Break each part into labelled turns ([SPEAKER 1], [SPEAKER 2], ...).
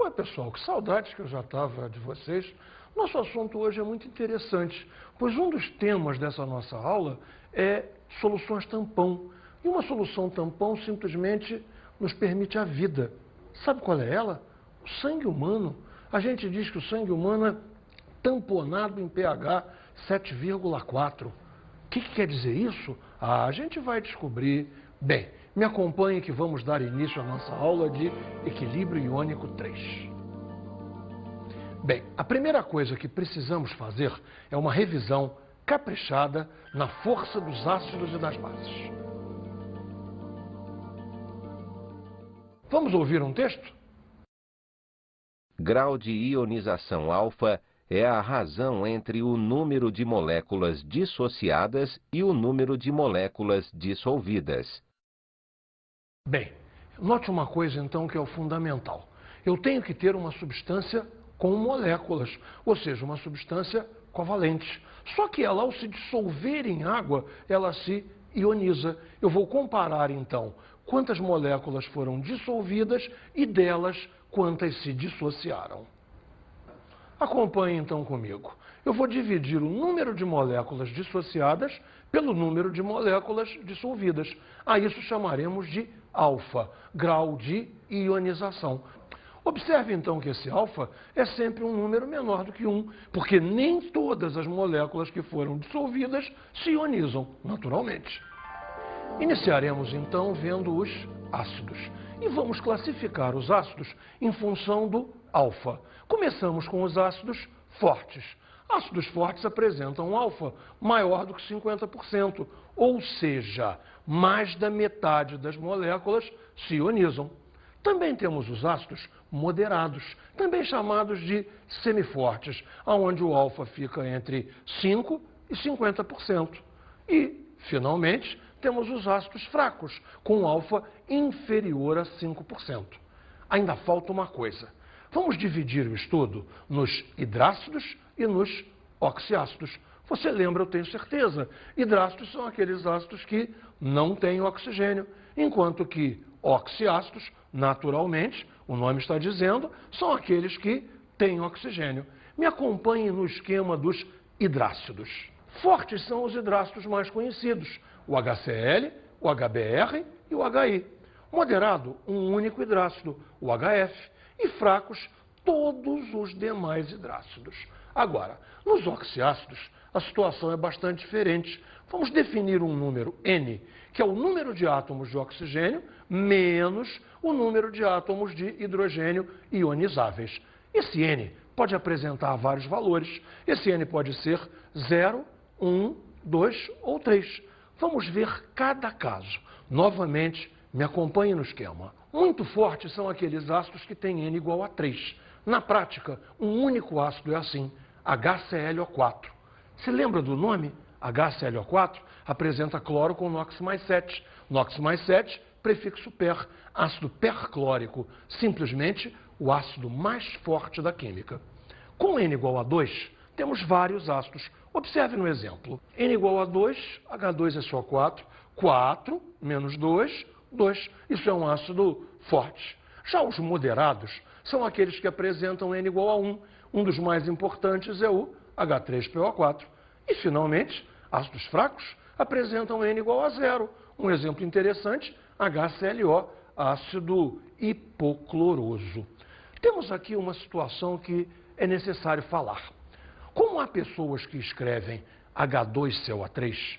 [SPEAKER 1] Oi, pessoal, que saudades que eu já estava de vocês. Nosso assunto hoje é muito interessante, pois um dos temas dessa nossa aula é soluções tampão. E uma solução tampão simplesmente nos permite a vida. Sabe qual é ela? O sangue humano. A gente diz que o sangue humano é tamponado em pH 7,4. O que quer dizer isso? A gente vai descobrir. Bem, me acompanhe que vamos dar início à nossa aula de equilíbrio iônico 3. Bem, a primeira coisa que precisamos fazer é uma revisão caprichada na força dos ácidos e das bases. Vamos ouvir um texto?
[SPEAKER 2] Grau de ionização alfa é a razão entre o número de moléculas dissociadas e o número de moléculas dissolvidas.
[SPEAKER 1] Bem, note uma coisa então que é o fundamental. Eu tenho que ter uma substância com moléculas, ou seja, uma substância covalente. Só que ela, ao se dissolver em água, ela se ioniza. Eu vou comparar então quantas moléculas foram dissolvidas e delas quantas se dissociaram. Acompanhe então comigo. Eu vou dividir o número de moléculas dissociadas pelo número de moléculas dissolvidas. A isso chamaremos de alfa, grau de ionização. Observe então que esse alfa é sempre um número menor do que 1, porque nem todas as moléculas que foram dissolvidas se ionizam, naturalmente. Iniciaremos então vendo os ácidos. E vamos classificar os ácidos em função do alfa. Começamos com os ácidos fortes. Ácidos fortes apresentam um alfa maior do que 50%, ou seja, mais da metade das moléculas se ionizam. Também temos os ácidos moderados, também chamados de semifortes, onde o alfa fica entre 5% e 50%. E, finalmente, temos os ácidos fracos, com um alfa inferior a 5%. Ainda falta uma coisa. Vamos dividir o estudo nos hidrácidos e nos oxiácidos. Você lembra, eu tenho certeza, hidrácidos são aqueles ácidos que não têm oxigênio, enquanto que oxiácidos, naturalmente, o nome está dizendo, são aqueles que têm oxigênio. Me acompanhe no esquema dos hidrácidos. Fortes são os hidrácidos mais conhecidos, o HCl, o HBr e o HI. Moderado, um único hidrácido, o HF. E fracos, todos os demais hidrácidos. Agora, nos oxiácidos, a situação é bastante diferente. Vamos definir um número N, que é o número de átomos de oxigênio menos o número de átomos de hidrogênio ionizáveis. Esse N pode apresentar vários valores. Esse N pode ser 0, 1, 2 ou 3. Vamos ver cada caso. Novamente, me acompanhe no esquema. Muito fortes são aqueles ácidos que têm N igual a 3. Na prática, um único ácido é assim, HClO4. Se lembra do nome? HClO4 apresenta cloro com NOx mais 7. NOx mais 7, prefixo per, ácido perclórico, simplesmente o ácido mais forte da química. Com N igual a 2, temos vários ácidos. Observe no exemplo. N igual a 2, H2SO4, 4 menos 2, 2. Isso é um ácido forte. Já os moderados são aqueles que apresentam N igual a 1. Um dos mais importantes é o H3PO4. E, finalmente, ácidos fracos apresentam N igual a 0. Um exemplo interessante, HClO, ácido hipocloroso. Temos aqui uma situação que é necessário falar. Como há pessoas que escrevem H2CO3,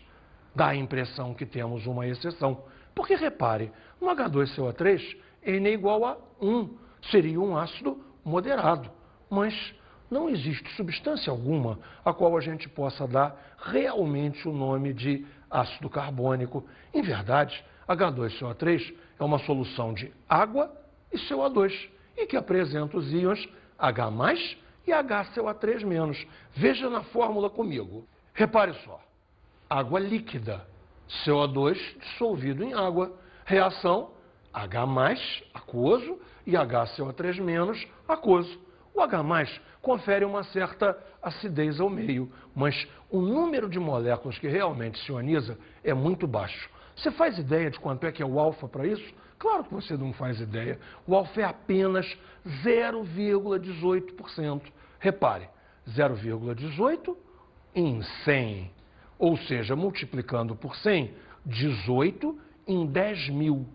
[SPEAKER 1] dá a impressão que temos uma exceção. Porque, repare, no H2CO3, N é igual a 1. Seria um ácido moderado. Mas não existe substância alguma a qual a gente possa dar realmente o nome de ácido carbônico. Em verdade, H2CO3 é uma solução de água e CO2, e que apresenta os íons H+, e HCO3-. Veja na fórmula comigo. Repare só. Água líquida, CO2 dissolvido em água. Reação H+, aquoso, e HCO3- aquoso. O H+ confere uma certa acidez ao meio, mas o número de moléculas que realmente se ioniza é muito baixo. Você faz ideia de quanto é que é o alfa para isso? Claro que você não faz ideia. O alfa é apenas 0,18%. Repare, 0,18 em 100. Ou seja, multiplicando por 100, 18 em 10 mil,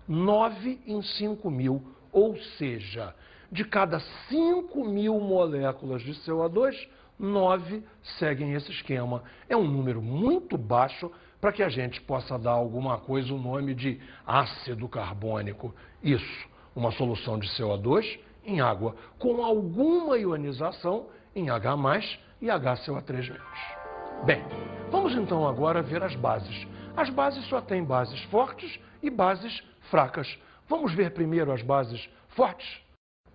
[SPEAKER 1] 9 em 5 mil. Ou seja, de cada 5 mil moléculas de CO2, 9 seguem esse esquema. É um número muito baixo para que a gente possa dar alguma coisa o nome de ácido carbônico. Isso, uma solução de CO2 em água, com alguma ionização em H+, e HCO3-. Bem, vamos então agora ver as bases. As bases só têm bases fortes e bases fracas. Vamos ver primeiro as bases fortes?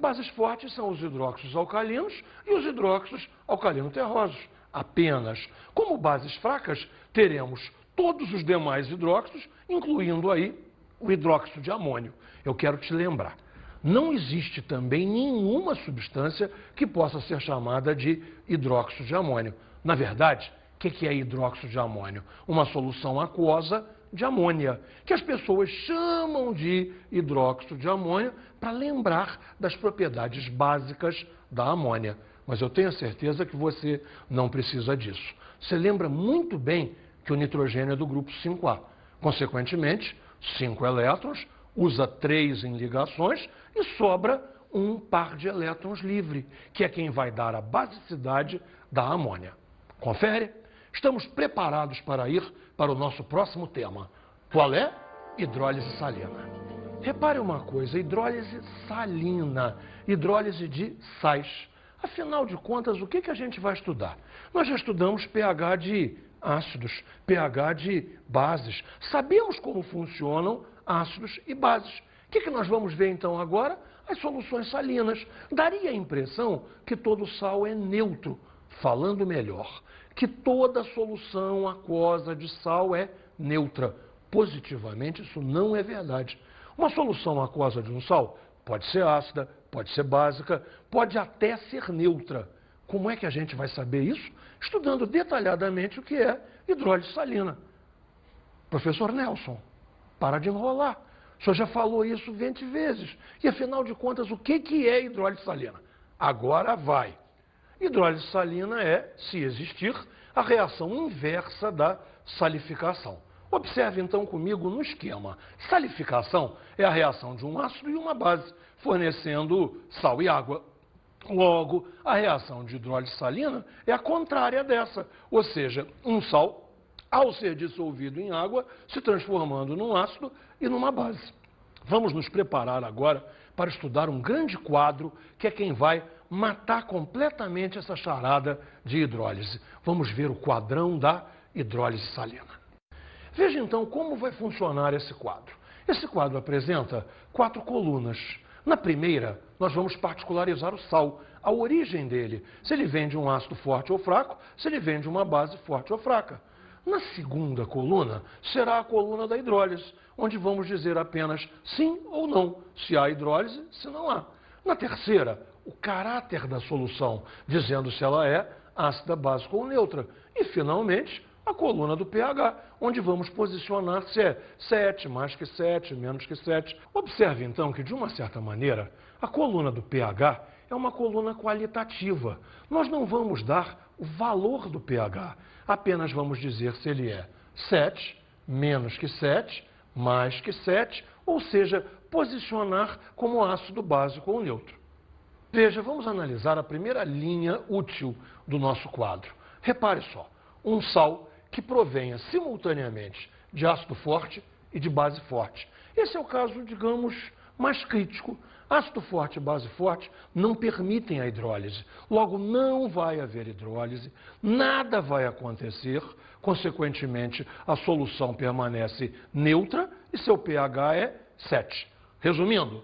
[SPEAKER 1] Bases fortes são os hidróxidos alcalinos e os hidróxidos alcalino-terrosos, apenas. Como bases fracas, teremos todos os demais hidróxidos, incluindo aí o hidróxido de amônio. Eu quero te lembrar, não existe também nenhuma substância que possa ser chamada de hidróxido de amônio. Na verdade, o que é hidróxido de amônio? Uma solução aquosa de amônia, que as pessoas chamam de hidróxido de amônio para lembrar das propriedades básicas da amônia. Mas eu tenho a certeza que você não precisa disso. Você lembra muito bem que o nitrogênio é do grupo 5A. Consequentemente, 5 elétrons, usa 3 em ligações e sobra um par de elétrons livre, que é quem vai dar a basicidade da amônia. Confere? Estamos preparados para ir para o nosso próximo tema. Qual é? Hidrólise salina. Repare uma coisa, hidrólise salina, hidrólise de sais. Afinal de contas, o que a gente vai estudar? Nós já estudamos pH de ácidos, pH de bases. Sabemos como funcionam ácidos e bases. O que nós vamos ver então agora? As soluções salinas. Daria a impressão que todo sal é neutro. Falando melhor, que toda solução aquosa de sal é neutra. Positivamente, isso não é verdade. Uma solução aquosa de um sal pode ser ácida, pode ser básica, pode até ser neutra. Como é que a gente vai saber isso? Estudando detalhadamente o que é hidrólise salina. Professor Nelson, para de enrolar. O senhor já falou isso 20 vezes. E, afinal de contas, o que é hidrólise salina? Agora vai. Hidrólise salina é, se existir, a reação inversa da salificação. Observe então comigo no esquema. Salificação é a reação de um ácido e uma base, fornecendo sal e água. Logo, a reação de hidrólise salina é a contrária dessa, ou seja, um sal, ao ser dissolvido em água, se transformando num ácido e numa base. Vamos nos preparar agora para estudar um grande quadro que é quem vai matar completamente essa charada de hidrólise. Vamos ver o quadrão da hidrólise salina. Veja então como vai funcionar esse quadro. Esse quadro apresenta 4 colunas. Na primeira, nós vamos particularizar o sal, a origem dele, se ele vem de um ácido forte ou fraco, se ele vem de uma base forte ou fraca. Na segunda coluna, será a coluna da hidrólise, onde vamos dizer apenas sim ou não, se há hidrólise, se não há. Na terceira, o caráter da solução, dizendo se ela é ácida, básica ou neutra. E, finalmente, a coluna do pH, onde vamos posicionar se é 7, mais que 7, menos que 7. Observe, então, que, de uma certa maneira, a coluna do pH é uma coluna qualitativa. Nós não vamos dar o valor do pH, apenas vamos dizer se ele é 7, menos que 7, mais que 7, ou seja, posicionar como ácido, básico ou neutro. Veja, vamos analisar a primeira linha útil do nosso quadro. Repare só, um sal que provenha simultaneamente de ácido forte e de base forte. Esse é o caso, digamos, mais crítico. Ácido forte e base forte não permitem a hidrólise. Logo, não vai haver hidrólise, nada vai acontecer, consequentemente, a solução permanece neutra e seu pH é 7. Resumindo,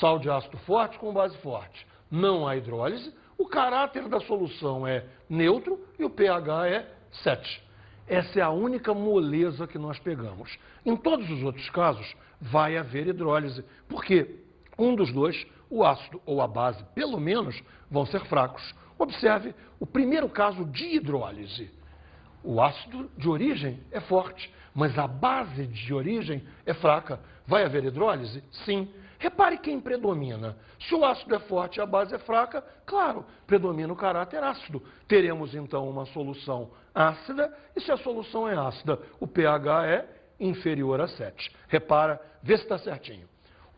[SPEAKER 1] sal de ácido forte com base forte. Não há hidrólise, o caráter da solução é neutro e o pH é 7. Essa é a única moleza que nós pegamos. Em todos os outros casos, vai haver hidrólise, porque um dos dois, o ácido ou a base, pelo menos, vão ser fracos. Observe o primeiro caso de hidrólise. O ácido de origem é forte, mas a base de origem é fraca. Vai haver hidrólise? Sim. Repare quem predomina. Se o ácido é forte e a base é fraca, claro, predomina o caráter ácido. Teremos então uma solução ácida, e se a solução é ácida, o pH é inferior a 7. Repara, vê se está certinho.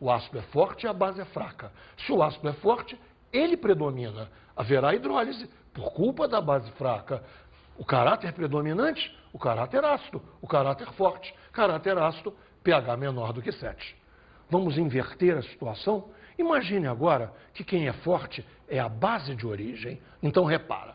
[SPEAKER 1] O ácido é forte e a base é fraca. Se o ácido é forte, ele predomina. Haverá hidrólise por culpa da base fraca. O caráter predominante, o caráter ácido. O caráter forte, caráter ácido, pH menor do que 7. Vamos inverter a situação? Imagine agora que quem é forte é a base de origem. Então repara,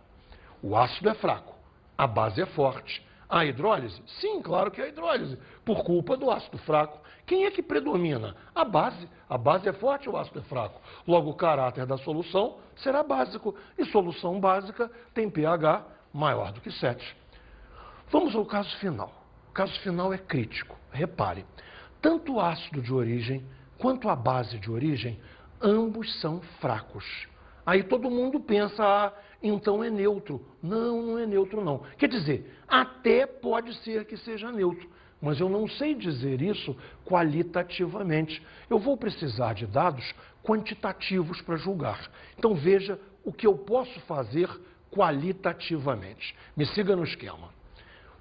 [SPEAKER 1] o ácido é fraco, a base é forte. Há hidrólise? Sim, claro que há hidrólise, por culpa do ácido fraco. Quem é que predomina? A base. A base é forte, o ácido é fraco. Logo, o caráter da solução será básico. E solução básica tem pH maior do que 7. Vamos ao caso final. O caso final é crítico. Repare, tanto o ácido de origem quanto a base de origem, ambos são fracos. Aí todo mundo pensa, então é neutro. Não, não é neutro não. Quer dizer, até pode ser que seja neutro, mas eu não sei dizer isso qualitativamente. Eu vou precisar de dados quantitativos para julgar. Então veja o que eu posso fazer qualitativamente. Me siga no esquema.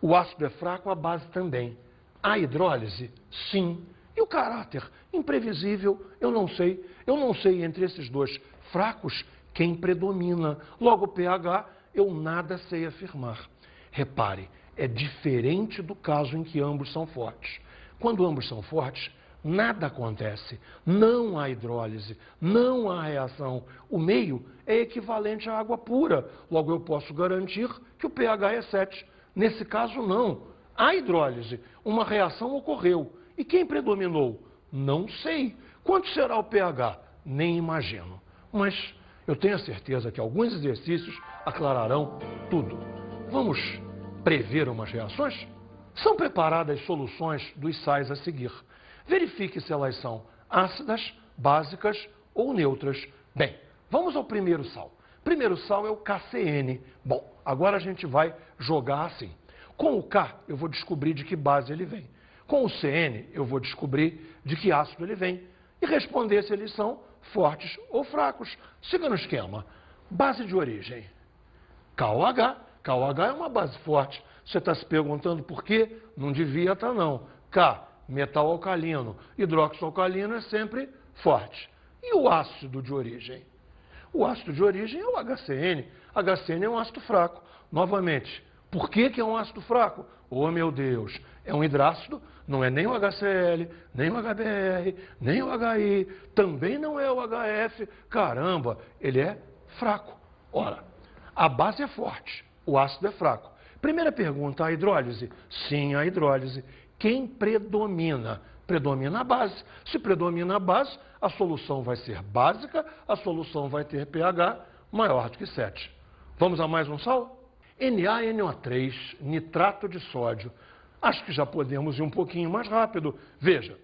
[SPEAKER 1] O ácido é fraco, a base também. A hidrólise? Sim. E o caráter? Imprevisível, eu não sei. Eu não sei entre esses dois fracos quem predomina. Logo, pH, eu nada sei afirmar. Repare, é diferente do caso em que ambos são fortes. Quando ambos são fortes, nada acontece. Não há hidrólise, não há reação. O meio é equivalente à água pura. Logo, eu posso garantir que o pH é 7. Nesse caso, não. Há hidrólise, uma reação ocorreu. E quem predominou? Não sei. Quanto será o pH? Nem imagino. Mas eu tenho a certeza que alguns exercícios aclararão tudo. Vamos prever umas reações? São preparadas soluções dos sais a seguir. Verifique se elas são ácidas, básicas ou neutras. Bem, vamos ao primeiro sal. O primeiro sal é o KCN. Bom, agora a gente vai jogar assim. Com o K, eu vou descobrir de que base ele vem. Com o CN, eu vou descobrir de que ácido ele vem. E responder se eles são fortes ou fracos. Siga no esquema. Base de origem. KOH. KOH é uma base forte. Você está se perguntando por quê? Não devia estar, não. K, metal alcalino. Hidróxido alcalino é sempre forte. E o ácido de origem? O ácido de origem é o HCN. HCN é um ácido fraco. Novamente, por que é um ácido fraco? Oh, meu Deus, é um hidrácido, não é nem o HCl, nem o HBr, nem o HI, também não é o HF. Caramba, ele é fraco. Ora, a base é forte, o ácido é fraco. Primeira pergunta, a hidrólise? Sim, a hidrólise. Quem predomina? Predomina a base. Se predomina a base, a solução vai ser básica, a solução vai ter pH maior do que 7. Vamos a mais um sal? NaNO3, nitrato de sódio. Acho que já podemos ir um pouquinho mais rápido. Veja,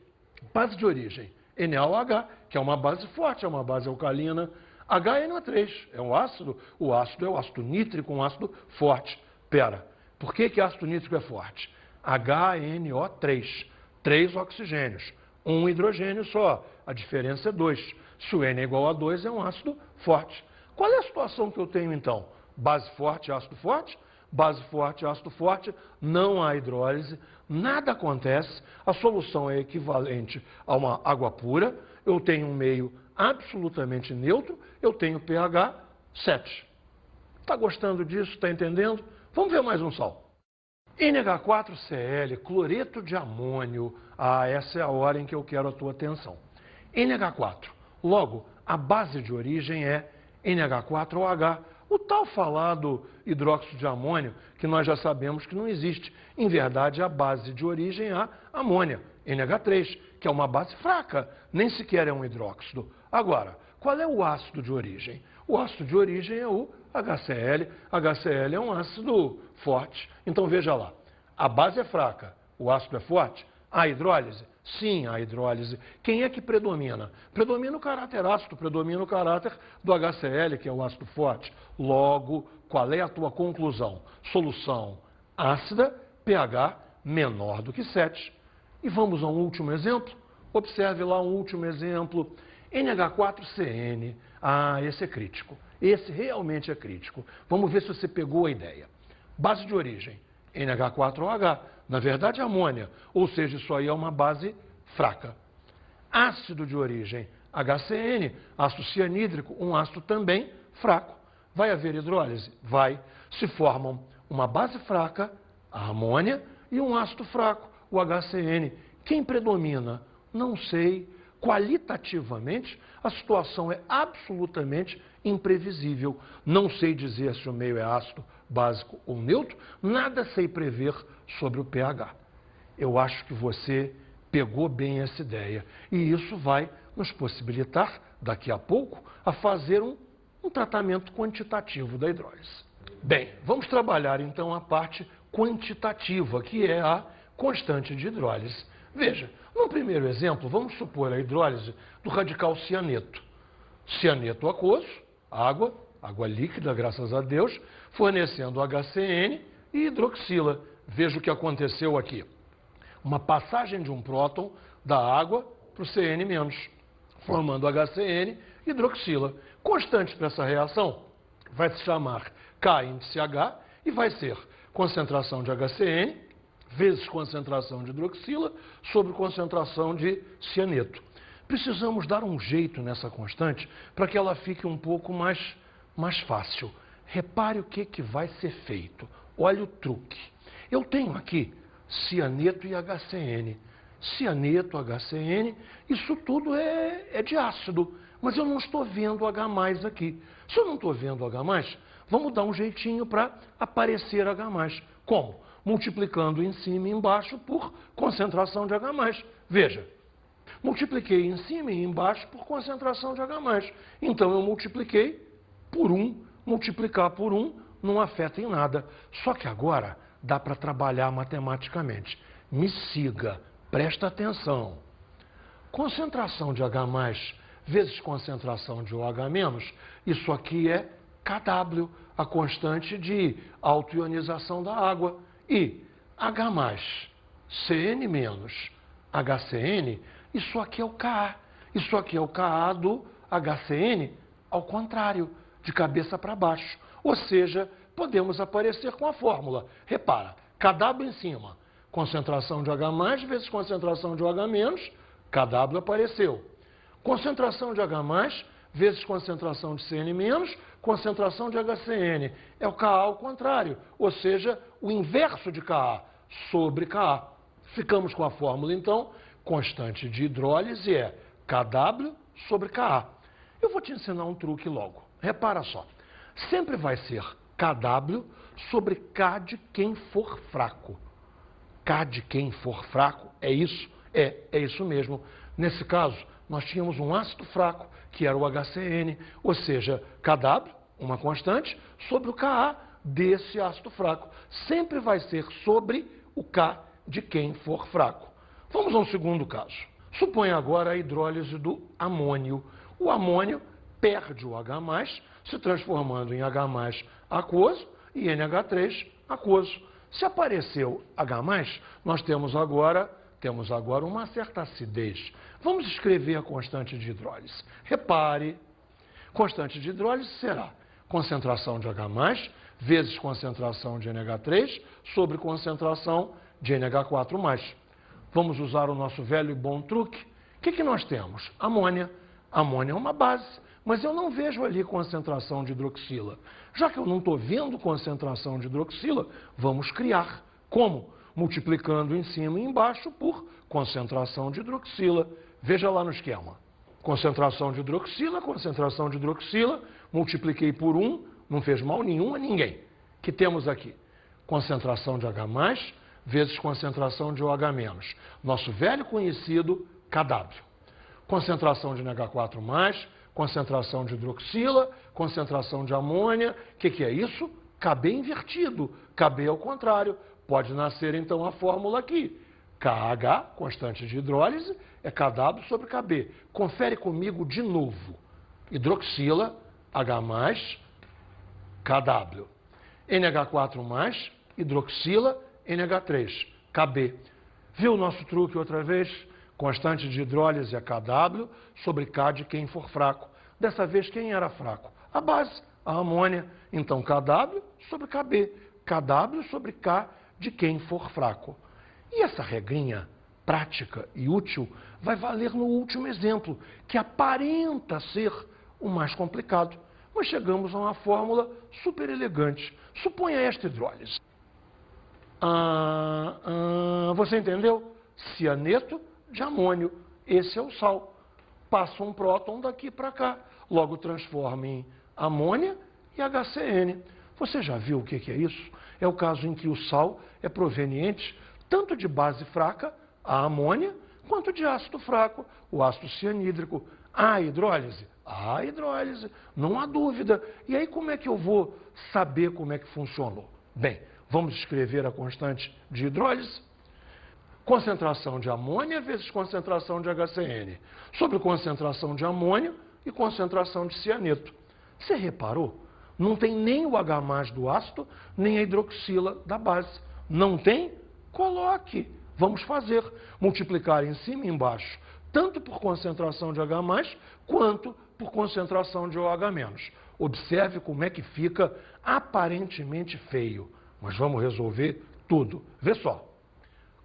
[SPEAKER 1] base de origem, NaOH, que é uma base forte, é uma base alcalina. HNO3 é um ácido, o ácido é o ácido nítrico, um ácido forte. Pera, por que ácido nítrico é forte? HNO3, 3 oxigênios, um hidrogênio só, a diferença é 2. Se o N é igual a 2, é um ácido forte. Qual é a situação que eu tenho então? Base forte, ácido forte, base forte, ácido forte, não há hidrólise, nada acontece, a solução é equivalente a uma água pura, eu tenho um meio absolutamente neutro, eu tenho pH 7. Está gostando disso? Está entendendo? Vamos ver mais um sal. NH4Cl, cloreto de amônio. Essa é a hora em que eu quero a tua atenção. NH4. Logo, a base de origem é NH4OH. O tal falado hidróxido de amônio, que nós já sabemos que não existe. Em verdade, a base de origem é a amônia, NH3, que é uma base fraca, nem sequer é um hidróxido. Agora, qual é o ácido de origem? O ácido de origem é o HCl. HCl é um ácido forte. Então, veja lá, a base é fraca, o ácido é forte. A hidrólise? Sim, a hidrólise. Quem é que predomina? Predomina o caráter ácido, predomina o caráter do HCl, que é o ácido forte. Logo, qual é a tua conclusão? Solução ácida, pH menor do que 7. E vamos a um último exemplo. Observe lá um último exemplo. NH4CN. Ah, esse é crítico. Esse realmente é crítico. Vamos ver se você pegou a ideia. Base de origem, NH4OH. Na verdade, amônia. Ou seja, isso aí é uma base fraca. Ácido de origem, HCN. Ácido cianídrico, um ácido também fraco. Vai haver hidrólise? Vai. Se formam uma base fraca, a amônia, e um ácido fraco, o HCN. Quem predomina? Não sei. Qualitativamente, a situação é absolutamente imprevisível. Não sei dizer se o meio é ácido, básico ou neutro, nada sei prever sobre o pH. Eu acho que você pegou bem essa ideia e isso vai nos possibilitar, daqui a pouco, a fazer um tratamento quantitativo da hidrólise. Bem, vamos trabalhar então a parte quantitativa, que é a constante de hidrólise. Veja, no primeiro exemplo, vamos supor a hidrólise do radical cianeto. Cianeto aquoso, água líquida, graças a Deus, fornecendo HCN e hidroxila. Veja o que aconteceu aqui. Uma passagem de um próton da água para o CN-, formando HCN e hidroxila. Constante para essa reação vai se chamar K índice H e vai ser concentração de HCN vezes concentração de hidroxila sobre concentração de cianeto. Precisamos dar um jeito nessa constante para que ela fique um pouco mais fácil. Repare o que vai ser feito. Olha o truque. Eu tenho aqui cianeto e HCN. Cianeto, HCN, isso tudo é de ácido, mas eu não estou vendo H+ aqui. Se eu não estou vendo H+, vamos dar um jeitinho para aparecer H+. Como? Multiplicando em cima e embaixo por concentração de H+. Veja, multipliquei em cima e embaixo por concentração de H+. Então eu multipliquei por 1. Multiplicar por 1 não afeta em nada. Só que agora dá para trabalhar matematicamente. Me siga, presta atenção. Concentração de H+ vezes concentração de OH-, isso aqui é Kw, a constante de autoionização da água. E H+, Cn- HCN, isso aqui é o Ka. Isso aqui é o Ka do HCN, ao contrário, de cabeça para baixo. Ou seja, podemos aparecer com a fórmula. Repara, Kw em cima, concentração de H+ vezes concentração de OH-, Kw apareceu. Concentração de H+ vezes concentração de Cn-, concentração de HCN. É o Ka ao contrário, ou seja, o inverso de Ka sobre Ka. Ficamos com a fórmula, então, constante de hidrólise é Kw sobre Ka. Eu vou te ensinar um truque logo. Repara só, sempre vai ser Kw sobre K de quem for fraco. K de quem for fraco, é isso? É isso mesmo. Nesse caso, nós tínhamos um ácido fraco, que era o HCN, ou seja, Kw, uma constante, sobre o Ka desse ácido fraco. Sempre vai ser sobre o K de quem for fraco. Vamos a um segundo caso. Suponha agora a hidrólise do amônio. O amônio perde o H+, se transformando em H+ aquoso e NH3 aquoso. Se apareceu H+, nós temos agora uma certa acidez. Vamos escrever a constante de hidrólise. Repare, constante de hidrólise será concentração de H+, vezes concentração de NH3, sobre concentração de NH4+. Vamos usar o nosso velho e bom truque. O que nós temos? Amônia. Amônia é uma base, mas eu não vejo ali concentração de hidroxila. Já que eu não estou vendo concentração de hidroxila, vamos criar. Como? Multiplicando em cima e embaixo por concentração de hidroxila. Veja lá no esquema. Concentração de hidroxila, multipliquei por 1, não fez mal nenhum a ninguém. O que temos aqui? Concentração de H+, vezes concentração de OH-. Nosso velho conhecido Kw. Concentração de NH4+, concentração de hidroxila, concentração de amônia. O que é isso? Kb invertido. Kb ao contrário. Pode nascer, então, a fórmula aqui. KH, constante de hidrólise, é Kw sobre Kb. Confere comigo de novo. Hidroxila, H+, Kw. NH4+, hidroxila, NH3, Kb. Viu o nosso truque outra vez? Constante de hidrólise é Kw sobre K de quem for fraco. Dessa vez, quem era fraco? A base, a amônia. Então, Kw sobre Kb. Kw sobre K de quem for fraco. E essa regrinha prática e útil vai valer no último exemplo, que aparenta ser o mais complicado. Mas chegamos a uma fórmula super elegante. Suponha esta hidrólise. Você entendeu? Cianeto de amônio. Esse é o sal. Passa um próton daqui para cá. Logo transforma em amônia e HCN. Você já viu o que é isso? É o caso em que o sal é proveniente tanto de base fraca, a amônia, quanto de ácido fraco, o ácido cianídrico. Há hidrólise? Há hidrólise, não há dúvida. E aí como é que eu vou saber como é que funcionou? Bem, vamos escrever a constante de hidrólise. Concentração de amônia vezes concentração de HCN, sobre concentração de amônio e concentração de cianeto. Você reparou? Não tem nem o H+ do ácido, nem a hidroxila da base. Não tem? Coloque. Vamos fazer. Multiplicar em cima e embaixo, tanto por concentração de H+, quanto por concentração de OH-. Observe como é que fica aparentemente feio. Mas vamos resolver tudo. Vê só.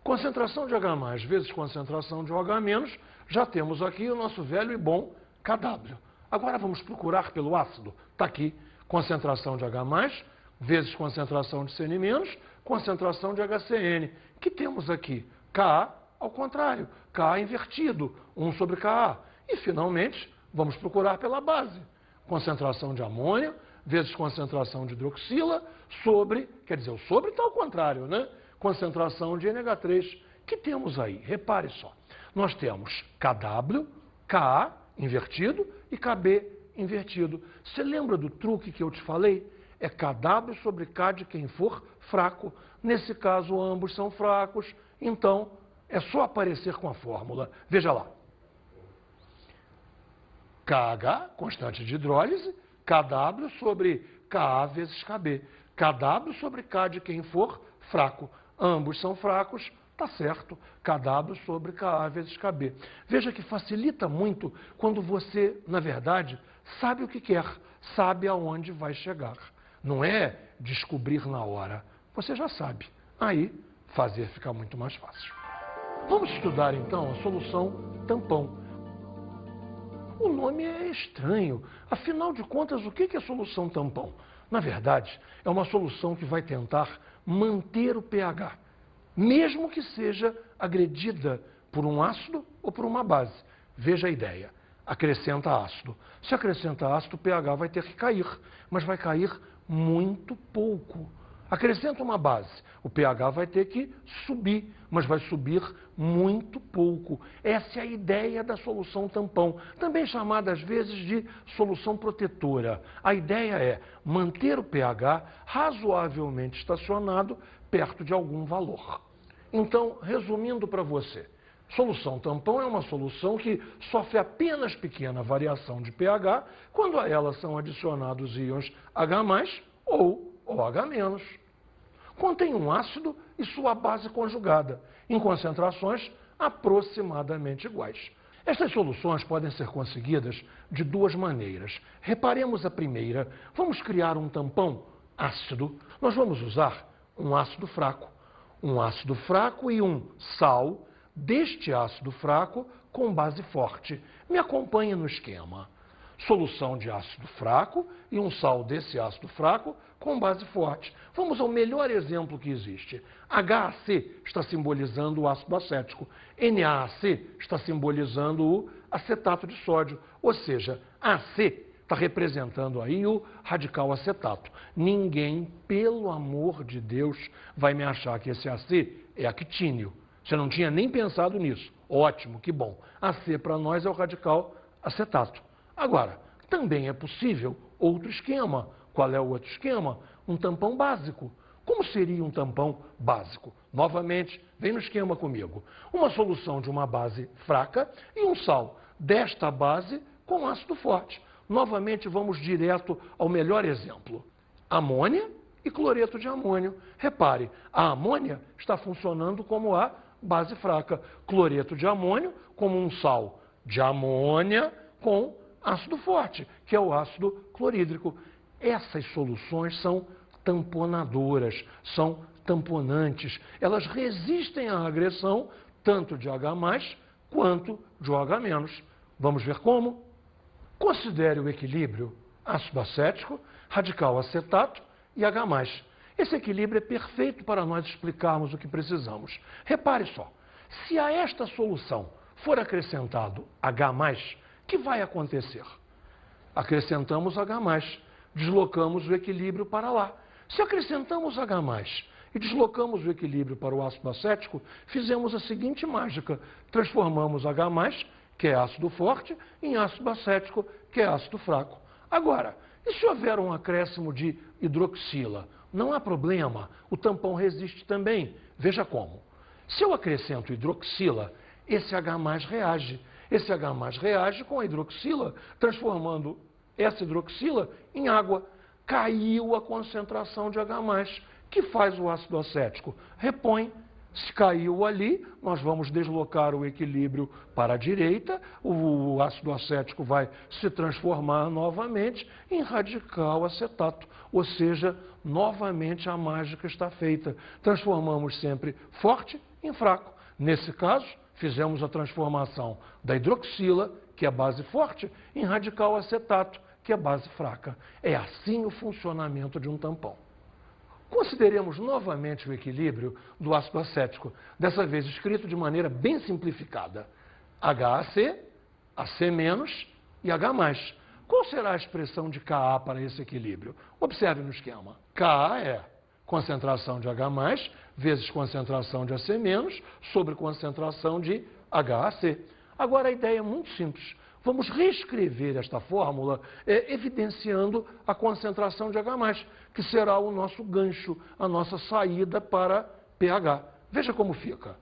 [SPEAKER 1] Concentração de H+ vezes concentração de OH-, já temos aqui o nosso velho e bom Kw. Agora vamos procurar pelo ácido. Está aqui. Concentração de H+, vezes concentração de Cn-, concentração de HCN. Que temos aqui? Ka ao contrário. Ka invertido. 1 sobre Ka. E, finalmente, vamos procurar pela base. Concentração de amônio, vezes concentração de hidroxila, sobre... Quer dizer, o sobre está ao contrário, né? Concentração de NH3. Que temos aí? Repare só. Nós temos Kw, Ka invertido e Kb invertido. Você lembra do truque que eu te falei? É Kw sobre K de quem for fraco. Nesse caso, ambos são fracos. Então, é só aparecer com a fórmula. Veja lá. KH, constante de hidrólise, Kw sobre Ka vezes Kb. Kw sobre K de quem for fraco. Ambos são fracos. Tá certo, Kw sobre Ka vezes Kb. Veja que facilita muito quando você, na verdade, sabe o que quer, sabe aonde vai chegar. Não é descobrir na hora, você já sabe. Aí, fazer fica muito mais fácil. Vamos estudar então a solução tampão. O nome é estranho, afinal de contas, o que é solução tampão? Na verdade, é uma solução que vai tentar manter o pH. Mesmo que seja agredida por um ácido ou por uma base. Veja a ideia. Acrescenta ácido. Se acrescenta ácido, o pH vai ter que cair, mas vai cair muito pouco. Acrescenta uma base, o pH vai ter que subir, mas vai subir muito pouco. Essa é a ideia da solução tampão, também chamada às vezes de solução protetora. A ideia é manter o pH razoavelmente estacionado perto de algum valor. Então, resumindo para você, solução tampão é uma solução que sofre apenas pequena variação de pH quando a ela são adicionados íons H+ ou OH-. Contém um ácido e sua base conjugada, em concentrações aproximadamente iguais. Estas soluções podem ser conseguidas de duas maneiras. Reparemos a primeira. Vamos criar um tampão ácido. Nós vamos usar um ácido fraco. Um ácido fraco e um sal deste ácido fraco com base forte. Me acompanhe no esquema. Solução de ácido fraco e um sal desse ácido fraco com base forte. Vamos ao melhor exemplo que existe. HAC está simbolizando o ácido acético. NaAC está simbolizando o acetato de sódio. Ou seja, AC está representando aí o radical acetato. Ninguém, pelo amor de Deus, vai me achar que esse AC é actínio. Você não tinha nem pensado nisso. Ótimo, que bom. AC para nós é o radical acetato. Agora, também é possível outro esquema. Qual é o outro esquema? Um tampão básico. Como seria um tampão básico? Novamente, vem no esquema comigo. Uma solução de uma base fraca e um sal desta base com ácido forte. Novamente, vamos direto ao melhor exemplo. Amônia e cloreto de amônio. Repare, a amônia está funcionando como a base fraca, cloreto de amônio como um sal de amônia com ácido forte, que é o ácido clorídrico. Essas soluções são tamponadoras, são tamponantes. Elas resistem à agressão tanto de H+, quanto de OH-. Vamos ver como? Considere o equilíbrio ácido acético, radical acetato e H+. Esse equilíbrio é perfeito para nós explicarmos o que precisamos. Repare só, se a esta solução for acrescentado H+, o que vai acontecer? Acrescentamos H+, deslocamos o equilíbrio para lá. Se acrescentamos H+, e deslocamos o equilíbrio para o ácido acético, fizemos a seguinte mágica: transformamos H+, que é ácido forte, em ácido acético, que é ácido fraco. Agora, e se houver um acréscimo de hidroxila? Não há problema, o tampão resiste também. Veja como. Se eu acrescento hidroxila, esse H+ reage. Esse H+ reage com a hidroxila, transformando essa hidroxila em água. Caiu a concentração de H+. Que faz o ácido acético? Repõe. Se caiu ali, nós vamos deslocar o equilíbrio para a direita, o ácido acético vai se transformar novamente em radical acetato, ou seja, novamente a mágica está feita. Transformamos sempre forte em fraco. Nesse caso, fizemos a transformação da hidroxila, que é a base forte, em radical acetato, que é a base fraca. É assim o funcionamento de um tampão. Consideremos novamente o equilíbrio do ácido acético, dessa vez escrito de maneira bem simplificada. HAC, AC- e H+. Qual será a expressão de Ka para esse equilíbrio? Observe no esquema. Ka é concentração de H+, vezes concentração de AC- sobre concentração de HAC. Agora a ideia é muito simples. Vamos reescrever esta fórmula evidenciando a concentração de H+, que será o nosso gancho, a nossa saída para pH. Veja como fica.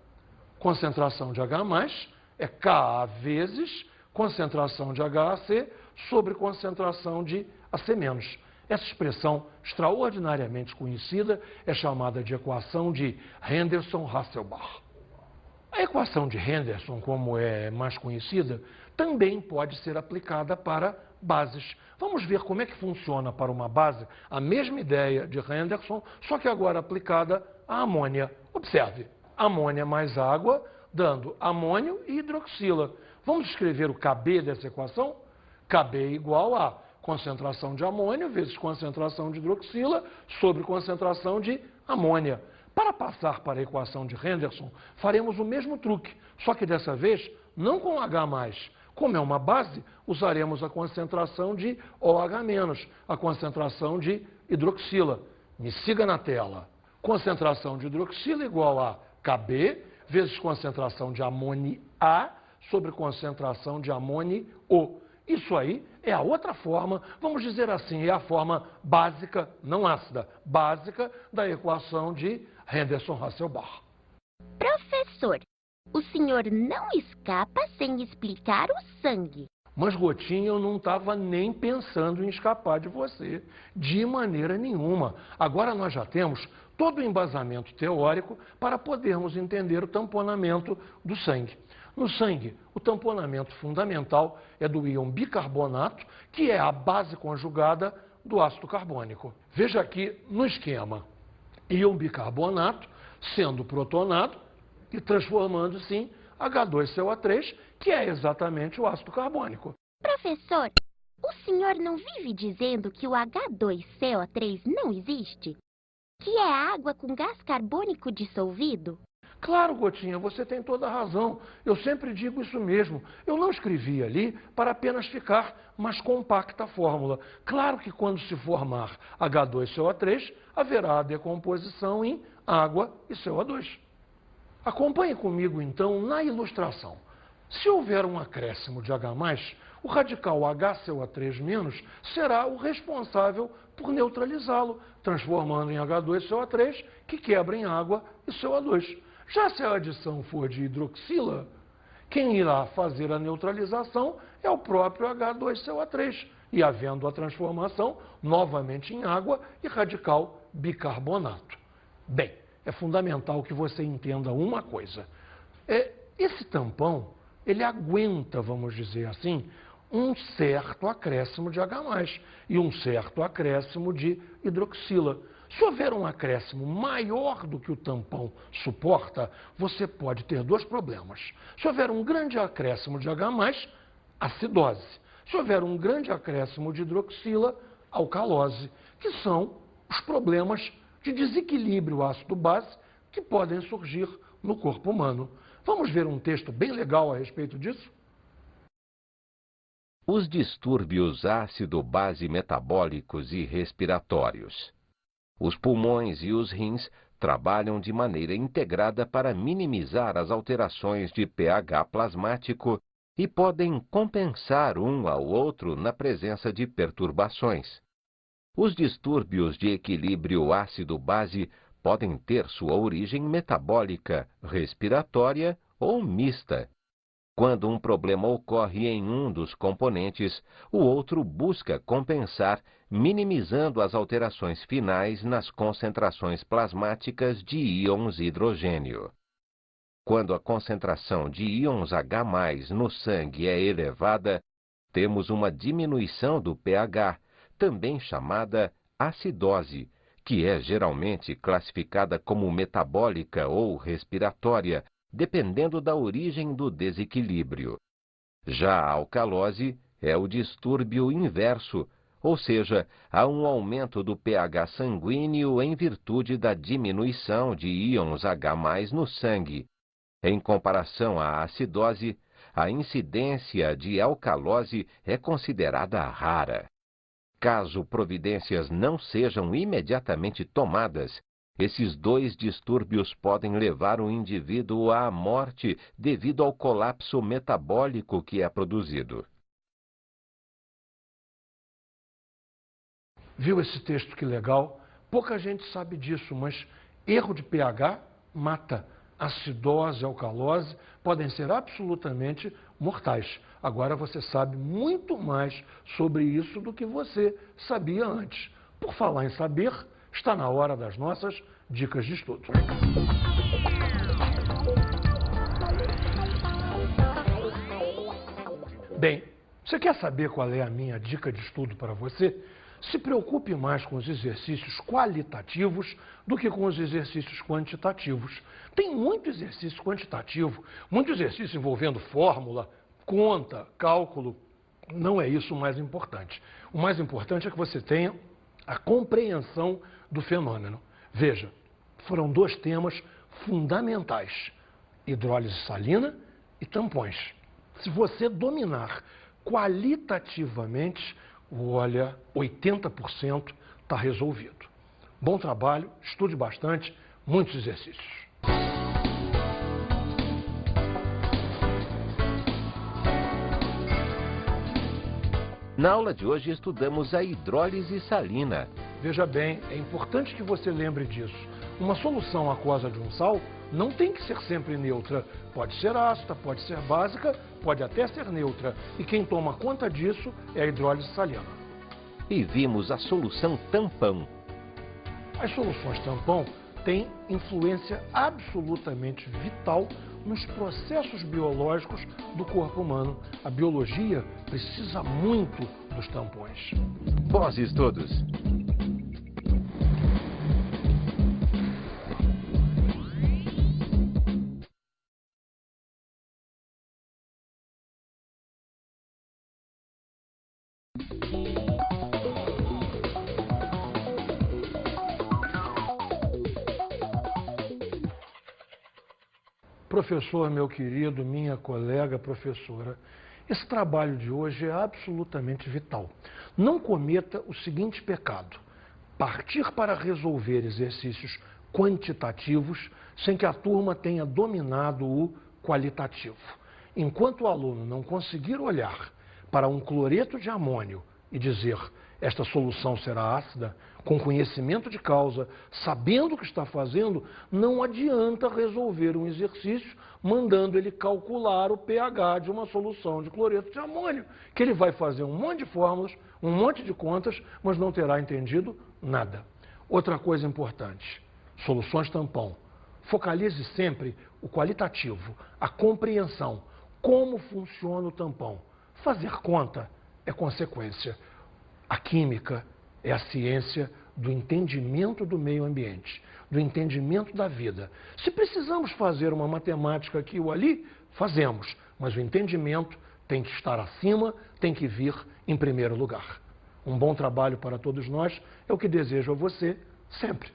[SPEAKER 1] Concentração de H+ é Ka vezes concentração de HAC sobre concentração de AC-. Essa expressão extraordinariamente conhecida é chamada de equação de Henderson-Hasselbalch. A equação de Henderson, como é mais conhecida, também pode ser aplicada para bases. Vamos ver como é que funciona para uma base a mesma ideia de Henderson, só que agora aplicada à amônia. Observe, amônia mais água, dando amônio e hidroxila. Vamos escrever o Kb dessa equação? Kb igual a concentração de amônio vezes concentração de hidroxila sobre concentração de amônia. Para passar para a equação de Henderson, faremos o mesmo truque, só que dessa vez não com H+. Como é uma base, usaremos a concentração de OH-, a concentração de hidroxila. Me siga na tela. Concentração de hidroxila igual a Kb vezes concentração de amônia sobre concentração de amônio. Isso aí é a outra forma, vamos dizer assim, é a forma básica, não ácida, básica da equação de Henderson-Hasselbalch.
[SPEAKER 3] Professor, o senhor não escapa sem explicar o sangue.
[SPEAKER 1] Mas, Gotinha, eu não estava nem pensando em escapar de você, de maneira nenhuma. Agora nós já temos todo o embasamento teórico para podermos entender o tamponamento do sangue. No sangue, o tamponamento fundamental é do íon bicarbonato, que é a base conjugada do ácido carbônico. Veja aqui no esquema, íon bicarbonato sendo protonado e transformando-se em H2CO3, que é exatamente o ácido carbônico.
[SPEAKER 3] Professor, o senhor não vive dizendo que o H2CO3 não existe? Que é água com gás carbônico dissolvido?
[SPEAKER 1] Claro, Gotinha, você tem toda a razão. Eu sempre digo isso mesmo. Eu não escrevi ali para apenas ficar mais compacta a fórmula. Claro que quando se formar H2CO3, haverá a decomposição em água e CO2. Acompanhe comigo, então, na ilustração. Se houver um acréscimo de H+, o radical HCO3- será o responsável por neutralizá-lo, transformando em H2CO3, que quebra em água e CO2. Já se a adição for de hidroxila, quem irá fazer a neutralização é o próprio H2CO3, e havendo a transformação novamente em água e radical bicarbonato. Bem, é fundamental que você entenda uma coisa. Esse tampão, ele aguenta, vamos dizer assim, um certo acréscimo de H+, e um certo acréscimo de hidroxila. Se houver um acréscimo maior do que o tampão suporta, você pode ter dois problemas. Se houver um grande acréscimo de H+, acidose. Se houver um grande acréscimo de hidroxila, alcalose, que são os problemas de desequilíbrio ácido-base que podem surgir no corpo humano. Vamos ver um texto bem legal a respeito disso?
[SPEAKER 2] Os distúrbios ácido-base metabólicos e respiratórios. Os pulmões e os rins trabalham de maneira integrada para minimizar as alterações de pH plasmático e podem compensar um ao outro na presença de perturbações. Os distúrbios de equilíbrio ácido-base podem ter sua origem metabólica, respiratória ou mista. Quando um problema ocorre em um dos componentes, o outro busca compensar, minimizando as alterações finais nas concentrações plasmáticas de íons hidrogênio. Quando a concentração de íons H+ no sangue é elevada, temos uma diminuição do pH, também chamada acidose, que é geralmente classificada como metabólica ou respiratória, dependendo da origem do desequilíbrio. Já a alcalose é o distúrbio inverso, ou seja, há um aumento do pH sanguíneo em virtude da diminuição de íons H+ no sangue. Em comparação à acidose, a incidência de alcalose é considerada rara. Caso providências não sejam imediatamente tomadas, esses dois distúrbios podem levar o indivíduo à morte devido ao colapso metabólico que é produzido.
[SPEAKER 1] Viu esse texto que legal? Pouca gente sabe disso, mas erro de pH mata. Acidose e alcalose podem ser absolutamente mortais. Agora você sabe muito mais sobre isso do que você sabia antes. Por falar em saber, está na hora das nossas dicas de estudo. Bem, você quer saber qual é a minha dica de estudo para você? Se preocupe mais com os exercícios qualitativos do que com os exercícios quantitativos. Tem muito exercício quantitativo, muito exercício envolvendo fórmula, conta, cálculo. Não é isso o mais importante. O mais importante é que você tenha a compreensão do fenômeno. Veja, foram dois temas fundamentais: hidrólise salina e tampões. Se você dominar qualitativamente, olha, 80% está resolvido. Bom trabalho, estude bastante, muitos exercícios.
[SPEAKER 2] Na aula de hoje estudamos a hidrólise salina.
[SPEAKER 1] Veja bem, é importante que você lembre disso. Uma solução aquosa de um sal não tem que ser sempre neutra. Pode ser ácida, pode ser básica, pode até ser neutra. E quem toma conta disso é a hidrólise salina.
[SPEAKER 2] E vimos a solução tampão.
[SPEAKER 1] As soluções tampão têm influência absolutamente vital nos processos biológicos do corpo humano. A biologia precisa muito dos tampões.
[SPEAKER 2] Bons estudos!
[SPEAKER 1] Professor, meu querido, minha colega professora, esse trabalho de hoje é absolutamente vital. Não cometa o seguinte pecado: partir para resolver exercícios quantitativos sem que a turma tenha dominado o qualitativo. Enquanto o aluno não conseguir olhar para um cloreto de amônio e dizer: esta solução será ácida, com conhecimento de causa, sabendo o que está fazendo, não adianta resolver um exercício mandando ele calcular o pH de uma solução de cloreto de amônio, que ele vai fazer um monte de fórmulas, um monte de contas, mas não terá entendido nada. Outra coisa importante, soluções tampão. Focalize sempre o qualitativo, a compreensão, como funciona o tampão. Fazer conta é consequência. A química é a ciência do entendimento do meio ambiente, do entendimento da vida. Se precisamos fazer uma matemática aqui ou ali, fazemos, mas o entendimento tem que estar acima, tem que vir em primeiro lugar. Um bom trabalho para todos nós é o que desejo a você sempre.